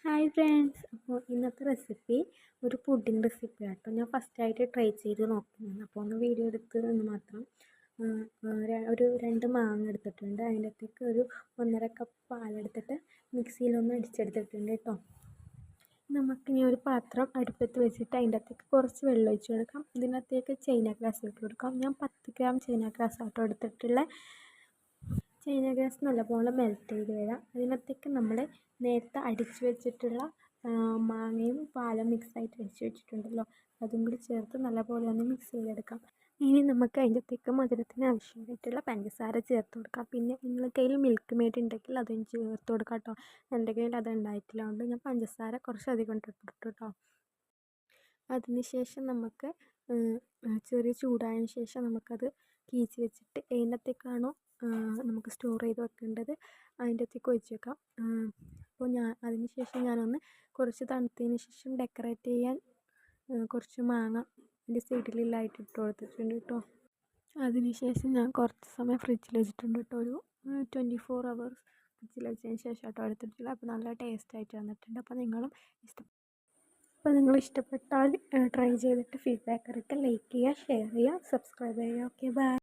Hi friends, അപ്പോൾ ഇന്നത്തെ recipe ഒരു പുഡിംഗ് റെസിപ്പി ആട്ടോ. ഞാൻ ഫസ്റ്റായിട്ട് ട്രൈ ചെയ്ത് നോക്കുന്നത്. അപ്പോൾ ഒന്ന് വീഡിയോ എടുത്ത് എന്ന് മാത്രം. ഒരു 2 മാങ്ങ എടുത്തിട്ടുണ്ട്. അതിൻ്റെ അകത്തേക്ക് ഒരു 1.5 കപ്പ് പാലെടുത്തിട്ട് മിക്സിയിലൊന്ന് അടിച്ചെടുത്തിട്ടുണ്ട് കേട്ടോ. നമുക്കിനി ഒരു പാത്രം അടുപ്പത്ത് വെച്ചിട്ട് അതിൻ്റെ അകത്തേക്ക് കുറച്ച് വെള്ളം ഒഴിച്ച് കൊടുക്കാം. ഇതിനകത്തേക്ക് ചൈന ഗ്രാസ് ഇട്ട് കൊടുക്കാം. ഞാൻ 10 ഗ്രാം ചൈന ഗ്രാസ് ആട്ടോ എടുത്തിട്ടുള്ള. ചൈന ഗ്രാസ് നല്ലപോലെ മെൽറ്റ് ചെയ്ത് വരാം. അതിനകത്തേക്ക് നമ്മൾ നേരത്തെ അടിച്ച് വെച്ചിട്ടുള്ള മാങ്ങയും പാലും മിക്സായിട്ട് അടിച്ച് വെച്ചിട്ടുണ്ടല്ലോ, അതും കൂടി ചേർത്ത് നല്ലപോലെ ഒന്ന് മിക്സ് ചെയ്തെടുക്കാം. ഇനി നമുക്ക് അതിൻ്റെ അകത്തേക്ക് മധുരത്തിന് ആവശ്യമായിട്ടുള്ള പഞ്ചസാര ചേർത്ത് കൊടുക്കാം. പിന്നെ നിങ്ങളുടെ കയ്യിൽ മിൽക്ക് മെയ്ഡ് ഉണ്ടെങ്കിൽ അതും ചേർത്ത് കൊടുക്കാം കേട്ടോ. എൻ്റെ കയ്യിൽ അത് ഉണ്ടായിട്ടില്ല, അതുകൊണ്ട് ഞാൻ പഞ്ചസാര കുറച്ചധികം ഇട്ടിട്ടു കേട്ടോ. അതിനുശേഷം നമുക്ക് ചെറിയ ചൂടായതിന് ശേഷം നമുക്കത് കീച്ച് വെച്ചിട്ട് അതിനകത്തേക്കാണോ നമുക്ക് സ്റ്റോർ ചെയ്ത് വെക്കേണ്ടത് അതിൻ്റെ അകത്തേക്ക് ഒഴിച്ച് വെക്കാം. അപ്പോൾ അതിന് ശേഷം ഞാനൊന്ന് കുറച്ച് തണുത്തതിന് ശേഷം ഡെക്കറേറ്റ് ചെയ്യാൻ കുറച്ച് മാങ്ങ എൻ്റെ സൈഡിലായിട്ട് ഇട്ട് കൊടുത്തിട്ടുണ്ട് കേട്ടോ. അതിന് ശേഷം ഞാൻ കുറച്ച് സമയം ഫ്രിഡ്ജിൽ വെച്ചിട്ടുണ്ട് കേട്ടോ. ഒരു 24 hours ഫ്രിഡ്ജിൽ വെച്ചതിന് ശേഷം കേട്ടോ എടുത്തിട്ടില്ല. അപ്പോൾ നല്ല ടേസ്റ്റായിട്ട് വന്നിട്ടുണ്ട്. അപ്പോൾ നിങ്ങൾ ഇഷ്ടപ്പെട്ടാൽ ട്രൈ ചെയ്തിട്ട് ഫീഡ്ബാക്ക് അറിയിക്കുക. ലൈക്ക് ചെയ്യുക, ഷെയർ ചെയ്യുക, സബ്സ്ക്രൈബ് ചെയ്യുക. Okay, by.